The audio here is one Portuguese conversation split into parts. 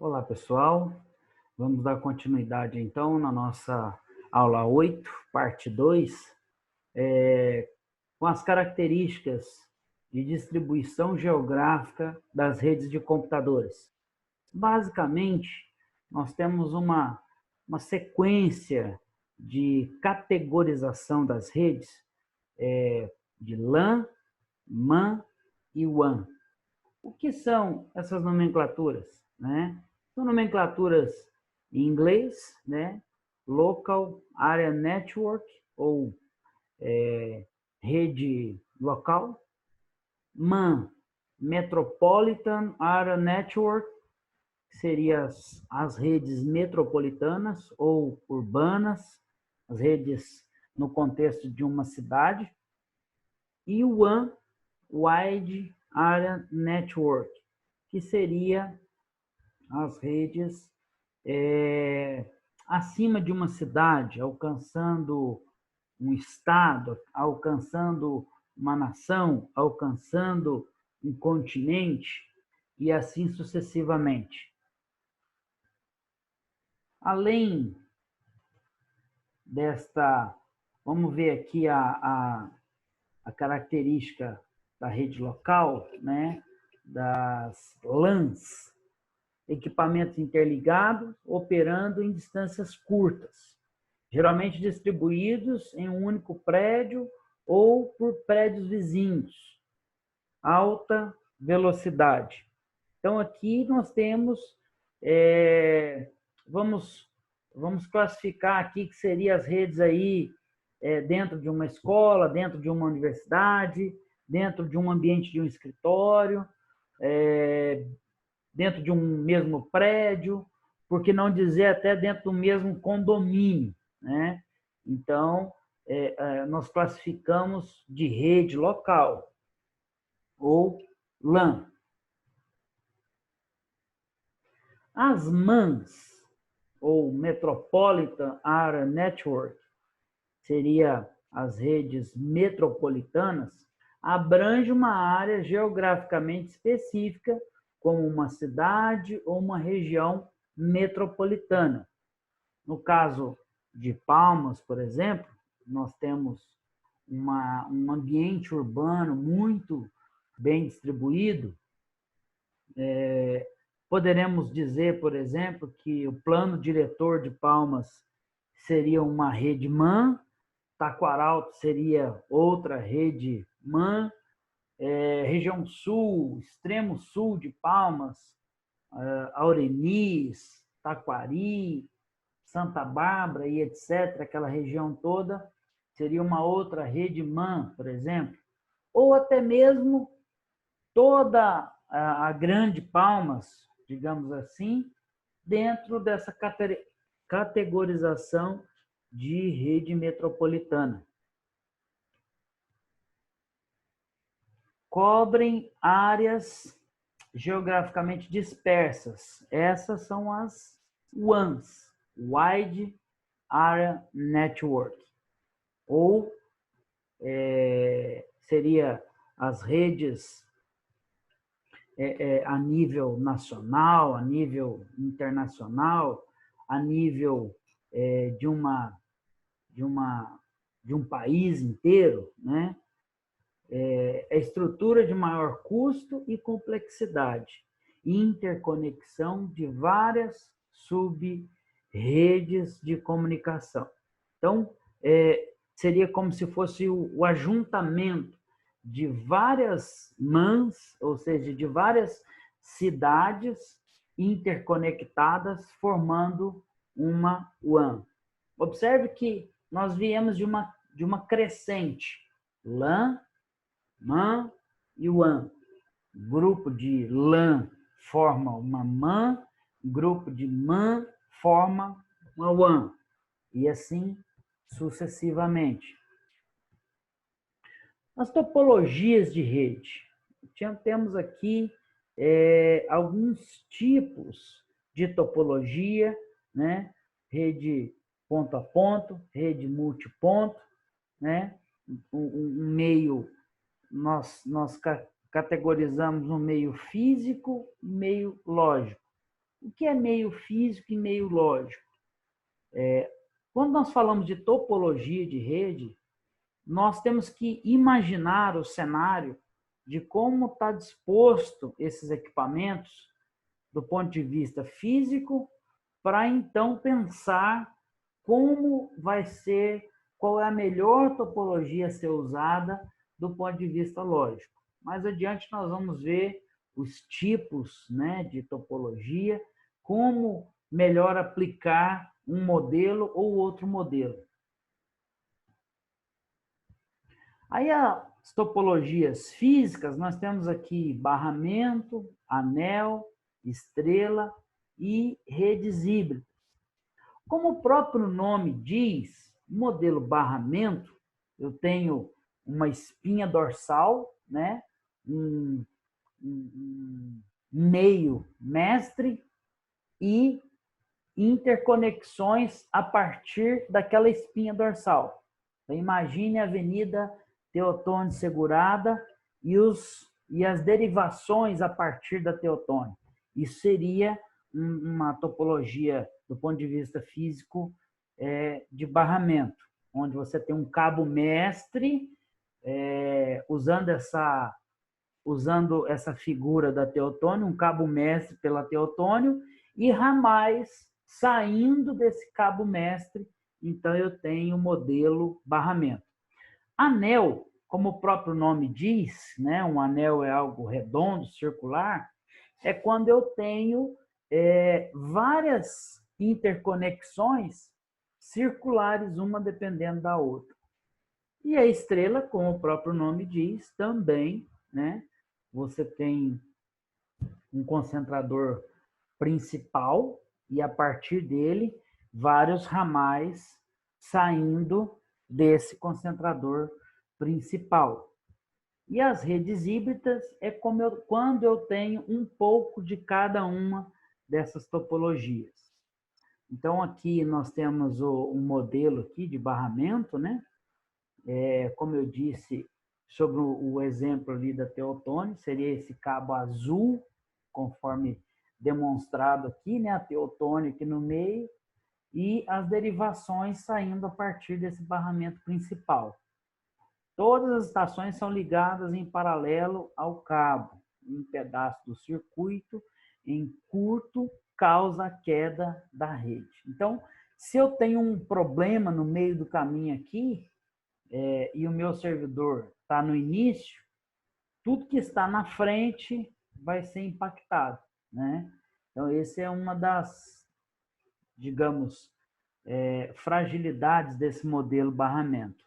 Olá, pessoal. Vamos dar continuidade, então, na nossa aula 8, parte 2, com as características de distribuição geográfica das redes de computadores. Basicamente, nós temos uma sequência de categorização das redes de LAN, MAN e WAN. O que são essas nomenclaturas, né? São nomenclaturas em inglês, né? Local Area Network, ou rede local. MAN, Metropolitan Area Network, que seria as redes metropolitanas ou urbanas, as redes no contexto de uma cidade. E o WAN, Wide Area Network, que seria as redes acima de uma cidade, alcançando um estado, alcançando uma nação, alcançando um continente e assim sucessivamente. Além desta, vamos ver aqui a característica da rede local, né, das LANs, equipamentos interligados operando em distâncias curtas, geralmente distribuídos em um único prédio ou por prédios vizinhos, alta velocidade. Então, aqui nós temos, vamos classificar aqui que seriam as redes aí dentro de uma escola, dentro de uma universidade, dentro de um ambiente de um escritório, dentro de um mesmo prédio, por que não dizer até dentro do mesmo condomínio, né? Então, nós classificamos de rede local, ou LAN. As MANs, ou Metropolitan Area Network, seria as redes metropolitanas, abrange uma área geograficamente específica, como uma cidade ou uma região metropolitana. No caso de Palmas, por exemplo, nós temos um ambiente urbano muito bem distribuído. Poderemos dizer, por exemplo, que o plano diretor de Palmas seria uma rede MAN, Taquaralto seria outra rede MAN, região sul, extremo sul de Palmas, Aureniz, Taquari, Santa Bárbara e etc., aquela região toda, seria uma outra rede MAN, por exemplo. Ou até mesmo toda a grande Palmas, digamos assim, dentro dessa categorização de rede metropolitana. Cobrem áreas geograficamente dispersas. Essas são as WANs, Wide Area Network, ou seria as redes a nível nacional, a nível internacional, a nível de um país inteiro, né? A estrutura de maior custo e complexidade, interconexão de várias sub-redes de comunicação. Então, seria como se fosse o ajuntamento de várias MANs, ou seja, de várias cidades interconectadas, formando uma WAN. Observe que nós viemos de uma crescente, LAN, MAN e WAN. Grupo de LAN forma uma MAN, grupo de MAN forma uma WAN, e assim sucessivamente. As topologias de rede. Temos aqui alguns tipos de topologia, né? Rede ponto a ponto, rede multiponto, né? Um meio, nós categorizamos um meio físico e meio lógico. O que é meio físico e meio lógico? Quando nós falamos de topologia de rede, nós temos que imaginar o cenário de como está disposto esses equipamentos do ponto de vista físico, para então pensar como vai ser, qual é a melhor topologia a ser usada do ponto de vista lógico. Mais adiante nós vamos ver os tipos, né, de topologia, como melhor aplicar um modelo ou outro modelo. Aí as topologias físicas, nós temos aqui barramento, anel, estrela e redes híbridas. Como o próprio nome diz, modelo barramento, eu tenho uma espinha dorsal, né? um meio mestre e interconexões a partir daquela espinha dorsal. Então, imagine a Avenida Teotônio Segurada e as derivações a partir da Teotônio. Isso seria uma topologia, do ponto de vista físico, de barramento, onde você tem um cabo mestre, usando essa figura da Teotônio, um cabo mestre pela Teotônio, e ramais saindo desse cabo mestre, então eu tenho o modelo barramento. Anel, como o próprio nome diz, né, um anel é algo redondo, circular, é quando eu tenho várias interconexões circulares, uma dependendo da outra. E a estrela, como o próprio nome diz, também, né, você tem um concentrador principal e, a partir dele, vários ramais saindo desse concentrador principal. E as redes híbridas é quando eu tenho um pouco de cada uma dessas topologias. Então, aqui nós temos um modelo aqui de barramento, né? Como eu disse, sobre o exemplo ali da Teotônio, seria esse cabo azul, conforme demonstrado aqui, né? A Teotônio aqui no meio, e as derivações saindo a partir desse barramento principal. Todas as estações são ligadas em paralelo ao cabo. Um pedaço do circuito, em curto, causa a queda da rede. Então, se eu tenho um problema no meio do caminho aqui, e o meu servidor está no início, tudo que está na frente vai ser impactado, né? Então, esse é uma das, digamos, fragilidades desse modelo barramento.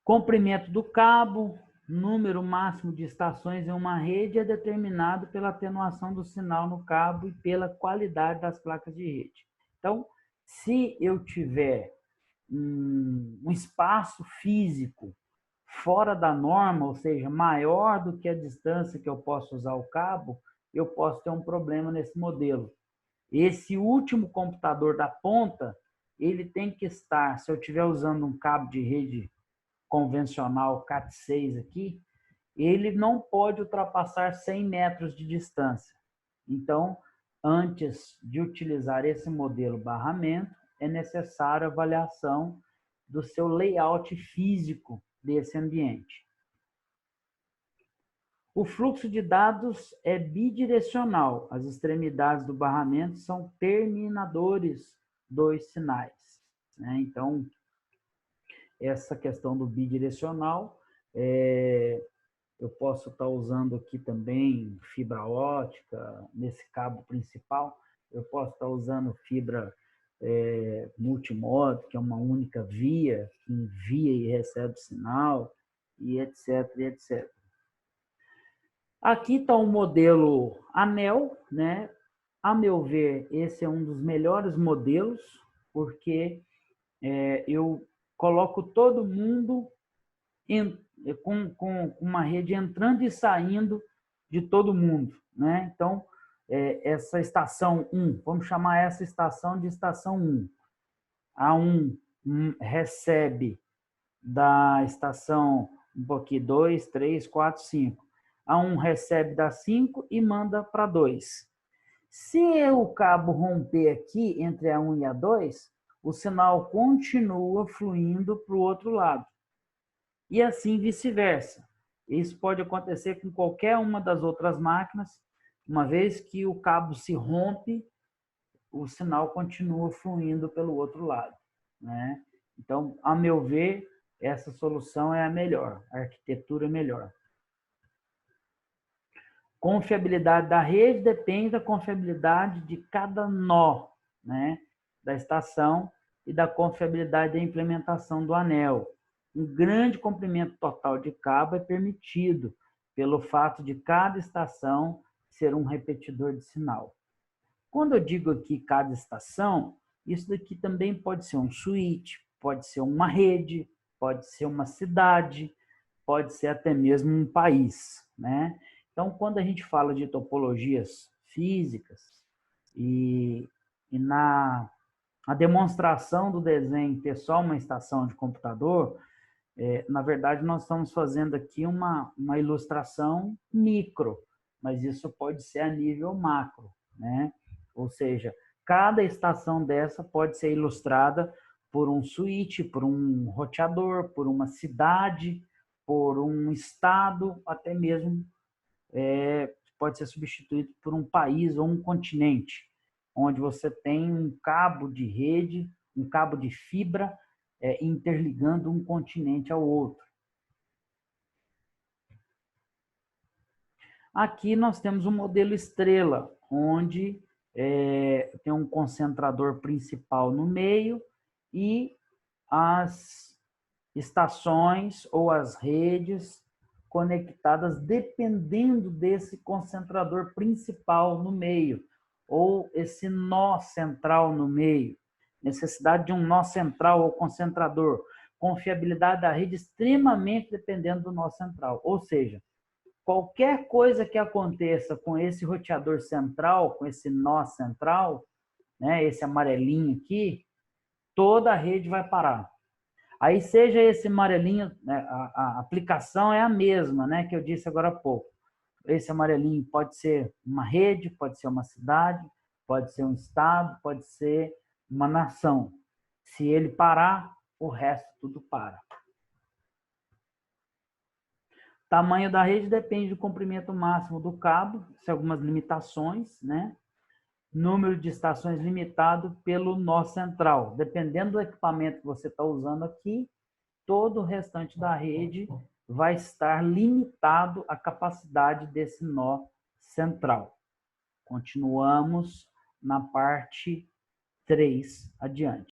Comprimento do cabo, número máximo de estações em uma rede é determinado pela atenuação do sinal no cabo e pela qualidade das placas de rede. Então, se eu tiver um espaço físico fora da norma, ou seja, maior do que a distância que eu posso usar o cabo, eu posso ter um problema nesse modelo. Esse último computador da ponta, ele tem que estar, se eu estiver usando um cabo de rede convencional Cat6 aqui, ele não pode ultrapassar 100 metros de distância. Então, antes de utilizar esse modelo barramento, é necessária a avaliação do seu layout físico desse ambiente. O fluxo de dados é bidirecional. As extremidades do barramento são terminadores dos sinais, né? Então, essa questão do bidirecional, eu posso estar usando aqui também fibra ótica, nesse cabo principal, eu posso estar usando fibra multimodo, que é uma única via, que envia e recebe sinal, e etc, e etc. Aqui está um modelo anel, né? A meu ver, esse é um dos melhores modelos, porque eu coloco todo mundo com uma rede entrando e saindo de todo mundo, né? Então, essa estação 1, vamos chamar essa estação de estação 1. A 1 recebe da estação um pouquinho 2, 3, 4, 5. A 1 recebe da 5 e manda para 2. Se o cabo romper aqui entre a 1 e a 2, o sinal continua fluindo para o outro lado. E assim vice-versa. Isso pode acontecer com qualquer uma das outras máquinas. Uma vez que o cabo se rompe, o sinal continua fluindo pelo outro lado, né? Então, a meu ver, essa solução é a melhor, a arquitetura é melhor. Confiabilidade da rede depende da confiabilidade de cada nó, né, da estação e da confiabilidade da implementação do anel. Um grande comprimento total de cabo é permitido pelo fato de cada estação ser um repetidor de sinal. Quando eu digo aqui cada estação, isso daqui também pode ser um switch, pode ser uma rede, pode ser uma cidade, pode ser até mesmo um país, né? Então, quando a gente fala de topologias físicas e na a demonstração do desenho ter só uma estação de computador, na verdade, nós estamos fazendo aqui uma ilustração micro, mas isso pode ser a nível macro, né? Ou seja, cada estação dessa pode ser ilustrada por um switch, por um roteador, por uma cidade, por um estado, até mesmo pode ser substituído por um país ou um continente, onde você tem um cabo de rede, um cabo de fibra interligando um continente ao outro. Aqui nós temos um modelo estrela, onde tem um concentrador principal no meio e as estações ou as redes conectadas dependendo desse concentrador principal no meio, ou esse nó central no meio. Necessidade de um nó central ou concentrador. Confiabilidade da rede extremamente dependendo do nó central. Ou seja, qualquer coisa que aconteça com esse roteador central, com esse nó central, né, esse amarelinho aqui, toda a rede vai parar. Aí, seja esse amarelinho, né, a aplicação é a mesma, né, que eu disse agora há pouco. Esse amarelinho pode ser uma rede, pode ser uma cidade, pode ser um estado, pode ser uma nação. Se ele parar, o resto tudo para. Tamanho da rede depende do comprimento máximo do cabo, tem algumas limitações, né? Número de estações limitado pelo nó central. Dependendo do equipamento que você está usando aqui, todo o restante da rede vai estar limitado à capacidade desse nó central. Continuamos na parte 3 adiante.